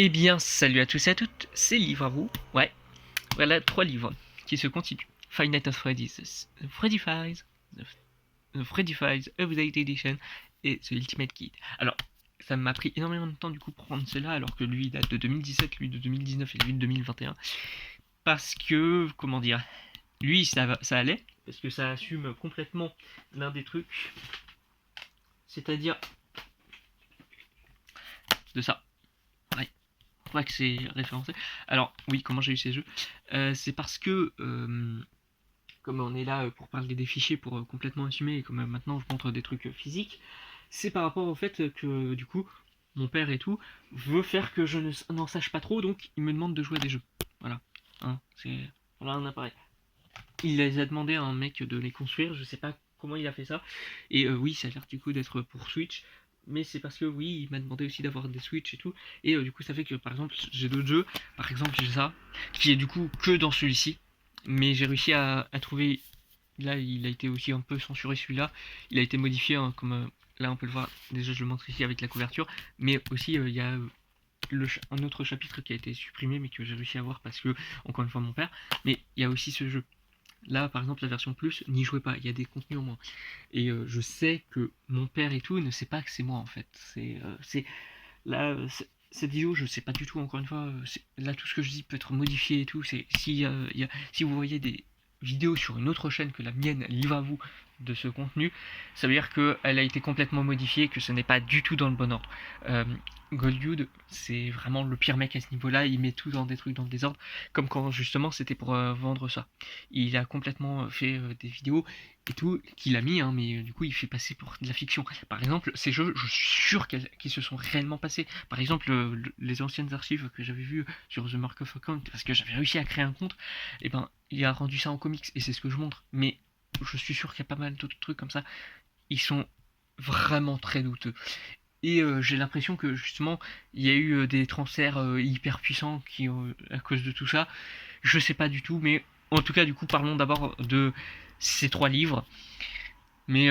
Eh bien, salut à tous et à toutes, c'est Livre à vous. Ouais, voilà 3 livres qui se continuent. Five Nights at Freddy's, Freddy Files, The Freddy Files Update Edition et The Ultimate Guide. Alors, ça m'a pris énormément de temps du coup pour prendre cela, alors que lui date de 2017, lui de 2019 et lui de 2021. Parce que, comment dire, lui ça allait, parce que ça assume complètement l'un des trucs, c'est-à-dire de ça. Ouais, je crois que c'est référencé. Alors, oui, comment j'ai eu ces jeux C'est parce que comme on est là pour parler des fichiers, pour complètement assumer, et comme maintenant je montre des trucs physiques, c'est par rapport au fait que du coup, mon père et tout veut faire que je n'en sache pas trop, donc il me demande de jouer à des jeux. Voilà. Hein, c'est. Voilà un appareil. Il les a demandé à un mec de les construire, je sais pas comment il a fait ça. Et oui, ça a l'air du coup d'être pour Switch. Mais c'est parce que oui, il m'a demandé aussi d'avoir des Switch et tout. Et du coup, ça fait que par exemple, j'ai d'autres jeux. Par exemple, j'ai ça, qui est du coup que dans celui-ci. Mais j'ai réussi à trouver. Là, il a été aussi un peu censuré celui-là. Il a été modifié, hein, comme là on peut le voir. Déjà, je le montre ici avec la couverture. Mais aussi, il y a un autre chapitre qui a été supprimé, mais que j'ai réussi à voir parce que, encore une fois, mon père. Mais il y a aussi ce jeu. Là, par exemple, la version plus, n'y jouez pas, il y a des contenus en moins. Et je sais que mon père et tout ne sait pas que c'est moi en fait. Là, cette vidéo, je sais pas du tout, encore une fois, là tout ce que je dis peut être modifié et tout. Si vous voyez des vidéos sur une autre chaîne que la mienne, livre à vous de ce contenu, ça veut dire qu'elle a été complètement modifiée, que ce n'est pas du tout dans le bon ordre. Euh, Goldwood, c'est vraiment le pire mec à ce niveau-là, il met tout dans des trucs dans le désordre, comme quand justement c'était pour vendre ça. Il a complètement fait des vidéos et tout, qu'il a mis, hein, mais du coup il fait passer pour de la fiction. Par exemple, ces jeux, je suis sûr qu'ils se sont réellement passés. Par exemple, les anciennes archives que j'avais vues sur The Mark of Account, parce que j'avais réussi à créer un compte, et ben il a rendu ça en comics, et c'est ce que je montre. Mais je suis sûr qu'il y a pas mal d'autres trucs comme ça. Ils sont vraiment très douteux. Et j'ai l'impression que justement, il y a eu des transferts hyper puissants à cause de tout ça. Je sais pas du tout, mais en tout cas, du coup, parlons d'abord de ces 3 livres. Mais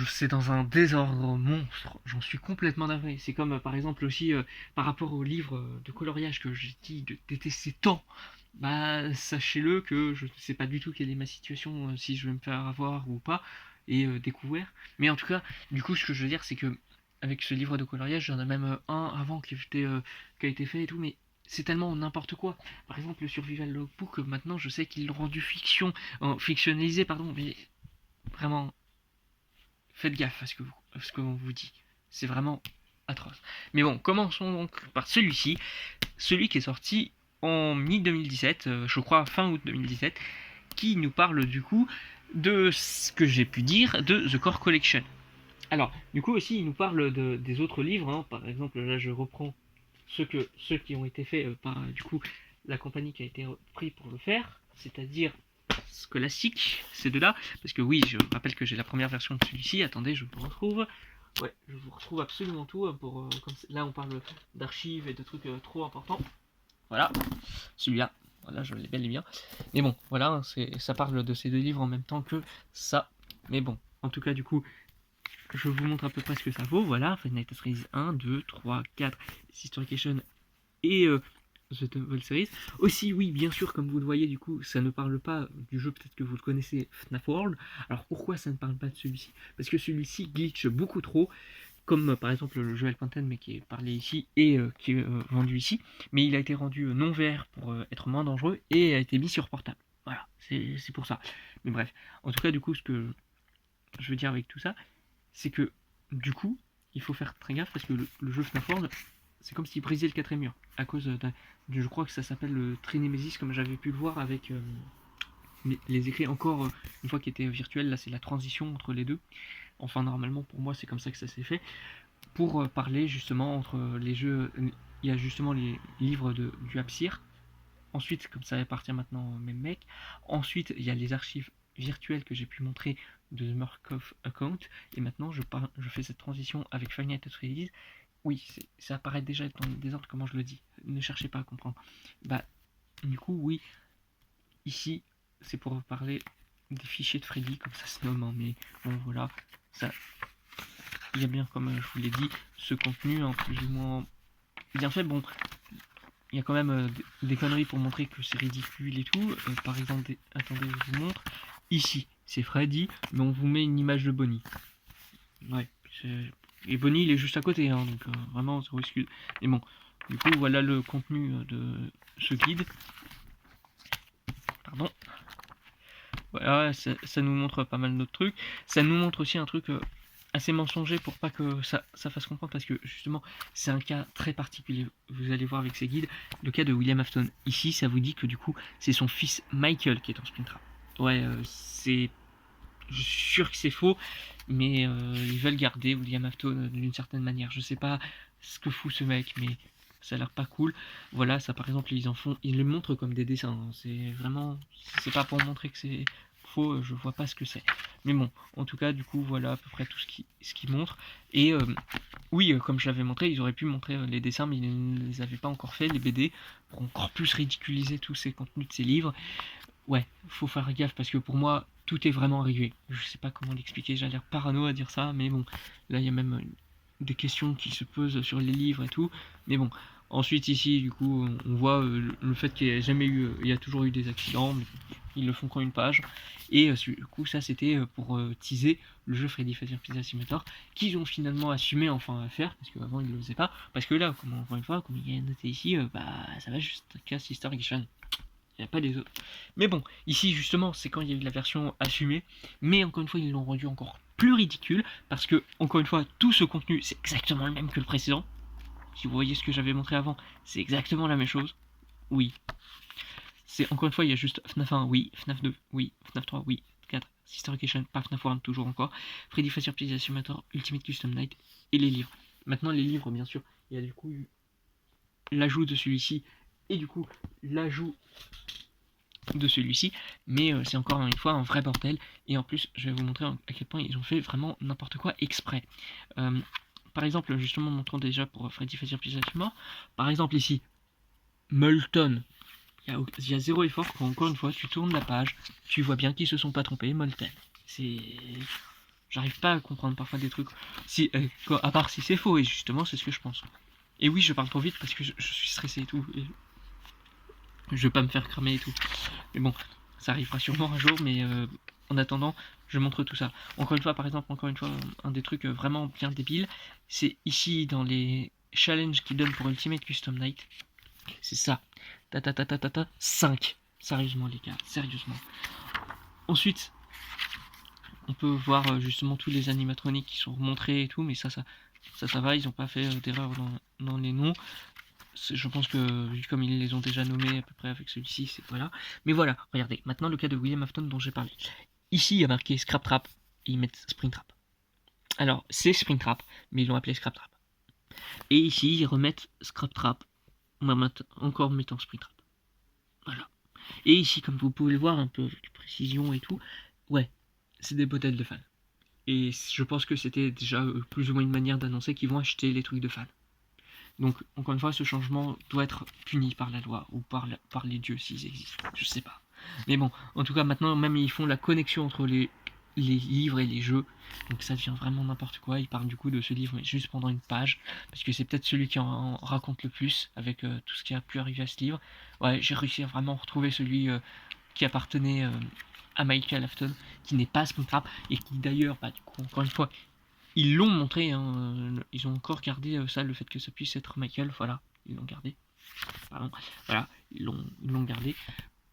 c'est dans un désordre monstre, j'en suis complètement navré. C'est comme par exemple aussi par rapport au livre de coloriage que j'ai dit de détester tant. Bah sachez-le que je ne sais pas du tout quelle est ma situation, si je vais me faire avoir ou pas, et découvert. Mais en tout cas, du coup ce que je veux dire c'est que avec ce livre de coloriage, j'en ai même un avant qui a été fait et tout, mais c'est tellement n'importe quoi. Par exemple le Survival Logbook, maintenant je sais qu'ils l'ont rendu fictionnalisé, pardon, mais vraiment faites gaffe à ce qu'on vous dit. C'est vraiment atroce. Mais bon, commençons donc par celui-ci. Celui qui est sorti en mi-2017, je crois fin août 2017, qui nous parle du coup de ce que j'ai pu dire de The Core Collection. Alors, du coup aussi, il nous parle des autres livres. Hein. Par exemple, là, je reprends ceux qui ont été faits par du coup la compagnie qui a été prise pour le faire, c'est-à-dire Scholastic, ces deux-là, parce que oui, je rappelle que j'ai la première version de celui-ci. Attendez, je vous retrouve. Ouais, je vous retrouve absolument tout. Comme là, on parle d'archives et de trucs trop importants. Voilà, celui-là. Voilà, je l'ai bel et bien. Mais bon, voilà, ça parle de ces deux livres en même temps que ça. Mais bon, en tout cas, du coup, je vous montre à peu près ce que ça vaut. Voilà, Five Nights at Freddy's 1, 2, 3, 4, Historication et The Novel Series. Aussi, oui, bien sûr, comme vous le voyez, du coup, ça ne parle pas du jeu, peut-être que vous le connaissez, FNAF World. Alors pourquoi ça ne parle pas de celui-ci? Parce que celui-ci glitch beaucoup trop, comme par exemple le jeu Elpenten, mais qui est parlé ici et qui est vendu ici. Mais il a été rendu non VR pour être moins dangereux et a été mis sur portable. Voilà, c'est pour ça. Mais bref, en tout cas, du coup, ce que je veux dire avec tout ça, c'est que du coup, il faut faire très gaffe parce que le jeu FNAF World, c'est comme s'il brisait le quatrième mur. À cause je crois que ça s'appelle le Trinémésis, comme j'avais pu le voir avec les écrits encore une fois qui étaient virtuels. Là, c'est la transition entre les deux. Enfin, normalement, pour moi, c'est comme ça que ça s'est fait. Pour parler justement entre les jeux. Il y a justement les livres du Apsir. Ensuite, comme ça appartient maintenant au même mec. Ensuite, il y a les archives virtuelles que j'ai pu montrer de The Murkoff Account. Et maintenant, je fais cette transition avec Five Nights at Freddy's. Oui, ça apparaît déjà dans le désordre, comment je le dis. Ne cherchez pas à comprendre. Bah, du coup, oui, ici, c'est pour parler des fichiers de Freddy, comme ça se nomme. Hein, mais bon, voilà, ça, il y a bien, comme je vous l'ai dit, ce contenu, hein, plus ou moins bien fait. Bon, il y a quand même des conneries pour montrer que c'est ridicule et tout. Par exemple, attendez, je vous montre. Ici, c'est Freddy, mais on vous met une image de Bonnie. Ouais, et Bonnie, il est juste à côté, hein, donc vraiment, zéro excuse. Mais bon, du coup, voilà le contenu de ce guide. Pardon. Voilà, ça nous montre pas mal d'autres trucs. Ça nous montre aussi un truc assez mensonger pour pas que ça fasse comprendre, parce que justement, c'est un cas très particulier. Vous allez voir avec ces guides, le cas de William Afton. Ici, ça vous dit que du coup, c'est son fils Michael qui est en Springtrap. Ouais, c'est... Je suis sûr que c'est faux, mais ils veulent garder William Afton d'une certaine manière. Je sais pas ce que fout ce mec, mais ça a l'air pas cool. Voilà, ça par exemple, ils le montrent comme des dessins. Hein. C'est vraiment, c'est pas pour montrer que c'est faux. Je vois pas ce que c'est. Mais bon, en tout cas, du coup, voilà à peu près tout ce qu'ils montrent. Et oui, comme je l'avais montré, ils auraient pu montrer les dessins, mais ils ne les avaient pas encore fait, les BD, pour encore plus ridiculiser tous ces contenus de ces livres. Ouais, faut faire gaffe parce que pour moi, tout est vraiment arrivé. Je sais pas comment l'expliquer, j'ai l'air parano à dire ça, mais bon, là il y a même des questions qui se posent sur les livres et tout. Mais bon, ensuite ici, du coup, on voit le fait qu'il n'y a jamais eu, il y a toujours eu des accidents, mais ils le font qu'en une page. Et du coup, ça c'était pour teaser le jeu Freddy Fazbear Pizza Simulator, qu'ils ont finalement assumé enfin à faire, parce qu'avant ils ne le faisaient pas. Parce que là, comme encore une fois, comme il y a noté ici, bah ça va juste qu'à Sister Edition. Il n'y a pas les autres. Mais bon, ici justement, c'est quand il y a eu la version assumée. Mais encore une fois, ils l'ont rendu encore plus ridicule. Parce que, encore une fois, tout ce contenu, c'est exactement le même que le précédent. Si vous voyez ce que j'avais montré avant, c'est exactement la même chose. Oui. C'est encore une fois, il y a juste FNAF 1, oui. FNAF 2, oui. FNAF 3, oui. 4. Sister Vacation, pas FNAF 1, toujours encore. Freddy Fazbear Pizza Simulator, Ultimate Custom Night. Et les livres. Maintenant, les livres, bien sûr, il y a du coup l'ajout de celui-ci. Et du coup, l'ajout de celui-ci, mais c'est encore une fois un vrai bordel, et en plus je vais vous montrer à quel point ils ont fait vraiment n'importe quoi exprès. Par exemple, justement, montrons déjà pour Freddy Fazbear Pizza Mort, par exemple ici, Molten, il y a zéro effort, quand encore une fois tu tournes la page, tu vois bien qu'ils se sont pas trompés, Molten. C'est... J'arrive pas à comprendre parfois des trucs, si, à part si c'est faux, et justement c'est ce que je pense. Et oui, je parle trop vite parce que je suis stressé et tout, et je vais pas me faire cramer et tout. Mais bon, ça arrivera sûrement un jour, mais en attendant, je montre tout ça. Encore une fois, par exemple, un des trucs vraiment bien débiles, c'est ici dans les challenges qu'ils donnent pour Ultimate Custom Night. C'est ça. 5. Sérieusement, les gars, sérieusement. Ensuite, on peut voir justement tous les animatroniques qui sont remontrés et tout, mais ça va, ils ont pas fait d'erreur dans les noms. Je pense que, comme ils les ont déjà nommés à peu près avec celui-ci, c'est voilà. Mais voilà, regardez, maintenant le cas de William Afton dont j'ai parlé. Ici, il y a marqué Scrap Trap, et ils mettent Springtrap. Alors, c'est Springtrap, mais ils l'ont appelé Scrap Trap. Et ici, ils remettent Scrap Trap, encore mettant Springtrap. Voilà. Et ici, comme vous pouvez le voir, un peu avec précision et tout, ouais, c'est des modèles de fans. Et je pense que c'était déjà plus ou moins une manière d'annoncer qu'ils vont acheter les trucs de fans. Donc, encore une fois, ce changement doit être puni par la loi, ou par les dieux s'ils existent, je sais pas. Mais bon, en tout cas, maintenant, même ils font la connexion entre les livres et les jeux, donc ça devient vraiment n'importe quoi. Ils parlent du coup de ce livre juste pendant une page, parce que c'est peut-être celui qui en raconte le plus, avec tout ce qui a pu arriver à ce livre. Ouais, j'ai réussi à vraiment retrouver celui qui appartenait à Michael Afton, qui n'est pas Springtrap, et qui d'ailleurs, bah, du coup, encore une fois, ils l'ont montré, hein, ils ont encore gardé ça, le fait que ça puisse être Michael, voilà, ils l'ont gardé. Pardon, voilà, ils l'ont gardé.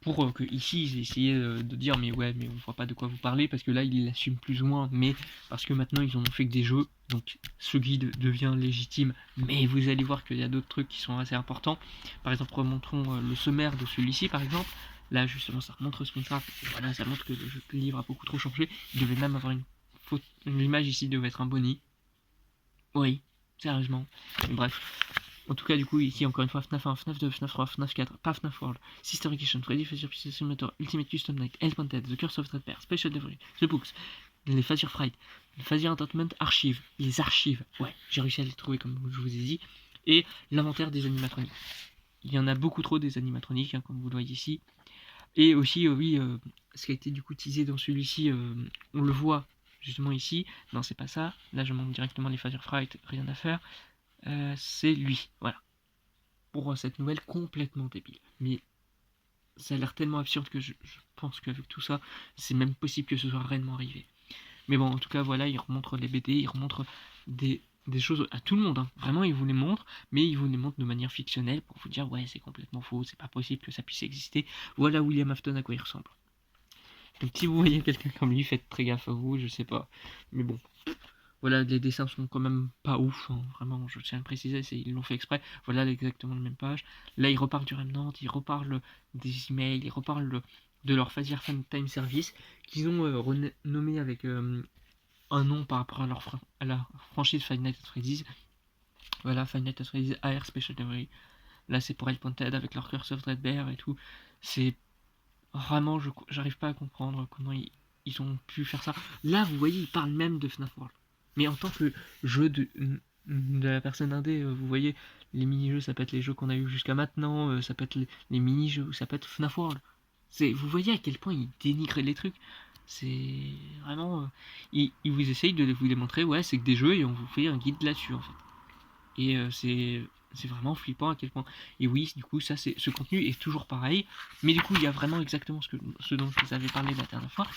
Pour que ici ils aient essayé de dire mais ouais mais on voit pas de quoi vous parlez, parce que là ils l'assument plus ou moins, mais parce que maintenant ils en ont fait que des jeux, donc ce guide devient légitime, mais vous allez voir qu'il y a d'autres trucs qui sont assez importants. Par exemple, remontrons le sommaire de celui-ci par exemple. Là justement ça remontre Springtrap, voilà, ça montre que le livre a beaucoup trop changé, il devait même avoir une image ici devait être un Bonnie. Oui, sérieusement. Bref. En tout cas, du coup, ici, encore une fois, FNAF 1, FNAF 2, FNAF 3, FNAF 4, pas FNAF World, Sister Vacation, Freddy Fazbear Pizza Simulator, Ultimate Custom Night, Hellpointed, The Curse of Threadbare, Special Delivery, The Books, les Fazbear Fright, les Fazbear Entertainment Archives, les archives, ouais, j'ai réussi à les trouver comme je vous ai dit, et l'inventaire des animatroniques. Il y en a beaucoup trop des animatroniques, hein, comme vous le voyez ici. Et aussi, oui, ce qui a été du coup teasé dans celui-ci, on le voit justement ici. Non, c'est pas ça. Là, je montre directement les Fazbear Fright, rien à faire. C'est lui, voilà. pour cette nouvelle complètement débile. Mais ça a l'air tellement absurde que je pense qu'avec tout ça, c'est même possible que ce soit réellement arrivé. Mais bon, en tout cas, voilà, il remontre les BD, il remontre des choses à tout le monde, hein. Vraiment, il vous les montre, mais il vous les montre de manière fictionnelle pour vous dire, ouais, c'est complètement faux, c'est pas possible que ça puisse exister. Voilà William Afton à quoi il ressemble. Donc si vous voyez quelqu'un comme lui, faites très gaffe à vous, je sais pas. Mais bon, voilà, les dessins sont quand même pas ouf, hein. Vraiment, je tiens à le préciser, ils l'ont fait exprès. Voilà exactement la même page. Là, ils reparlent du Remnant, ils reparlent des emails, ils reparlent de leur Phasir Fan Time Service, qu'ils ont renommé avec un nom par rapport à la franchise Five Nights at Freddy's. Voilà, Five Nights at Freddy's AR Special Delivery. Là, c'est pour Pointed avec leur Curse of Dreadbear et tout. C'est vraiment, j'arrive pas à comprendre comment ils ont pu faire ça. Là, vous voyez, ils parlent même de FNAF World. Mais en tant que jeu de la personne indé, vous voyez, les mini-jeux, ça peut être les jeux qu'on a eu jusqu'à maintenant, ça peut être les mini-jeux, ça peut être FNAF World. Vous voyez à quel point ils dénigrent les trucs. C'est vraiment... ils vous essayent de vous démontrer, ouais, c'est que des jeux et on vous fait un guide là-dessus, en fait. Et c'est vraiment flippant à quel point. Et oui, du coup, ça, ce contenu est toujours pareil. Mais du coup, il y a vraiment exactement ce dont je vous avais parlé la dernière fois.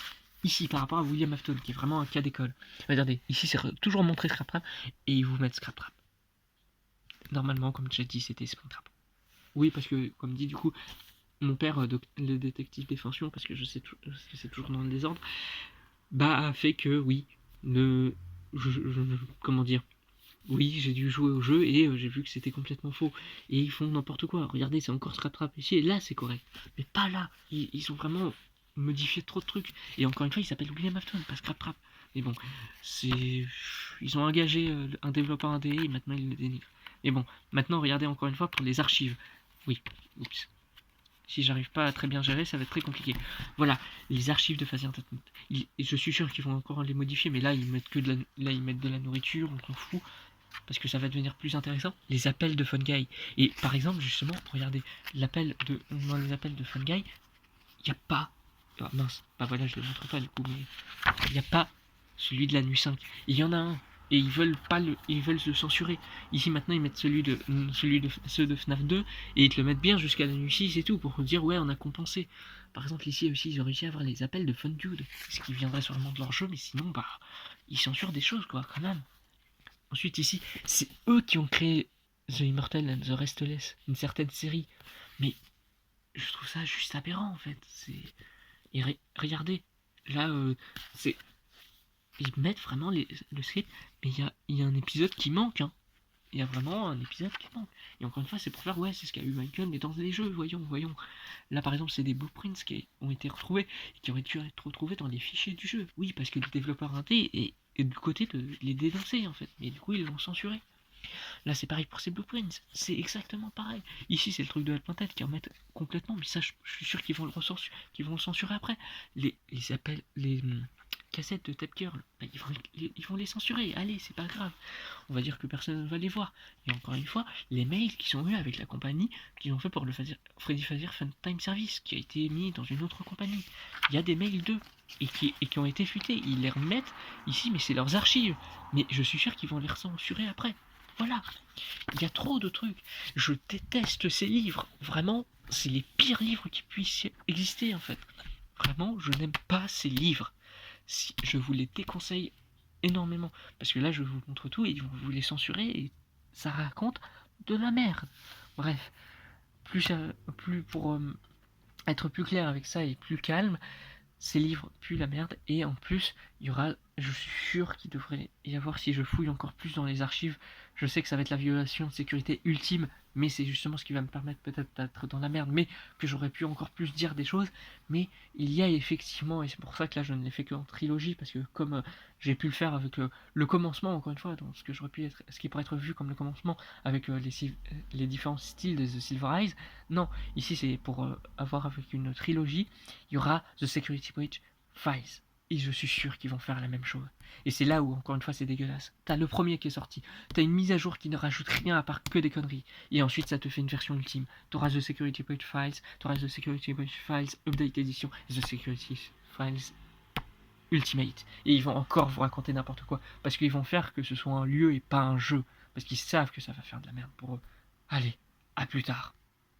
Ici, par rapport à William Afton, qui est vraiment un cas d'école. Regardez, ici, c'est toujours montré Scrap Rap. Et ils vous mettent Scrap Rap. Normalement, comme déjà dit, c'était Springtrap. Oui, parce que, comme dit, du coup, mon père, le détective défension, parce que je sais que c'est toujours dans le désordre, bah, a fait que, oui, comment dire, oui, j'ai dû jouer au jeu et j'ai vu que c'était complètement faux. Et ils font n'importe quoi. Regardez, c'est encore Scrap Rap ici, et là c'est correct. Mais pas là. Ils ont vraiment modifié trop de trucs. Et encore une fois, il s'appelle William Afton, pas Scrap Rap. Mais bon, ils ont engagé un développeur indé et maintenant ils le dénigrent. Mais bon, maintenant regardez encore une fois pour les archives. Oui, oups. Si j'arrive pas à très bien gérer, ça va être très compliqué. Voilà, les archives de Phasir Entertainment. Je suis sûr qu'ils vont encore les modifier, mais là ils mettent ils mettent de la nourriture, on s'en fout. Parce que ça va devenir plus intéressant, les appels de Fun Guy. Et par exemple, justement, regardez, dans les appels de Fun Guy, il n'y a pas... Ah mince, bah voilà, je ne le montre pas du coup, mais il n'y a pas celui de la nuit 5. Il y en a un, et ils veulent le censurer. Ici maintenant, ils mettent ceux de FNAF 2, et ils te le mettent bien jusqu'à la nuit 6 et tout, pour dire, ouais, on a compensé. Par exemple, ici aussi, ils ont réussi à avoir les appels de Fun Dude, ce qui viendrait sûrement de leur jeu, mais sinon, bah, ils censurent des choses, quoi, quand même. Ensuite, ici, c'est eux qui ont créé The Immortal and the Restless, une certaine série. Mais je trouve ça juste aberrant, en fait. Et regardez, là, ils mettent vraiment le script, mais il y a un épisode qui manque, hein. Il y a vraiment un épisode qui manque. Et encore une fois, c'est pour faire, ouais, c'est ce qu'a eu Michael, mais dans les jeux, voyons. Là, par exemple, c'est des blueprints qui ont été retrouvés, et qui auraient dû être retrouvés dans les fichiers du jeu. Oui, parce que le développeur indé est du côté de les dénoncer, en fait. Mais du coup, ils l'ont censuré. Là, c'est pareil pour ces blueprints. C'est exactement pareil. Ici, c'est le truc de la planète qui remettent complètement, mais ça, je suis sûr qu'ils vont le censurer après. Les appels, les cassettes de Tape Girl, bah, ils vont les censurer. Allez, c'est pas grave. On va dire que personne ne va les voir. Et encore une fois, les mails qui sont eus avec la compagnie qu'ils ont fait pour le Freddy Fazbear Fun Time Service, qui a été mis dans une autre compagnie. Il y a des mails d'eux et qui ont été fuités. Ils les remettent ici, mais c'est leurs archives. Mais je suis sûr qu'ils vont les censurer après. Voilà. Il y a trop de trucs. Je déteste ces livres. Vraiment, c'est les pires livres qui puissent exister en fait. Vraiment, je n'aime pas ces livres. Je vous les déconseille énormément. Parce que là, je vous montre tout et ils vont vous les censurer et ça raconte de la merde. Bref, plus pour être plus clair avec ça et plus calme, ces livres puent la merde et en plus, il y aura, je suis sûr qu'il devrait y avoir, si je fouille encore plus dans les archives, je sais que ça va être la violation de sécurité ultime, mais c'est justement ce qui va me permettre peut-être d'être dans la merde, mais que j'aurais pu encore plus dire des choses, mais il y a effectivement, et c'est pour ça que là je ne l'ai fait qu'en trilogie, parce que comme j'ai pu le faire avec le commencement, encore une fois, donc ce qui pourrait être vu comme le commencement avec les différents styles de The Silver Eyes, non, ici c'est pour avoir avec une trilogie, il y aura The Security Breach Files. Et je suis sûr qu'ils vont faire la même chose. Et c'est là où, encore une fois, c'est dégueulasse. T'as le premier qui est sorti. T'as une mise à jour qui ne rajoute rien à part que des conneries. Et ensuite, ça te fait une version ultime. T'auras The Security Breach Files, t'auras The Security Breach Files Update Edition, et The Security Files Ultimate. Et ils vont encore vous raconter n'importe quoi. Parce qu'ils vont faire que ce soit un lieu et pas un jeu. Parce qu'ils savent que ça va faire de la merde pour eux. Allez, À plus tard.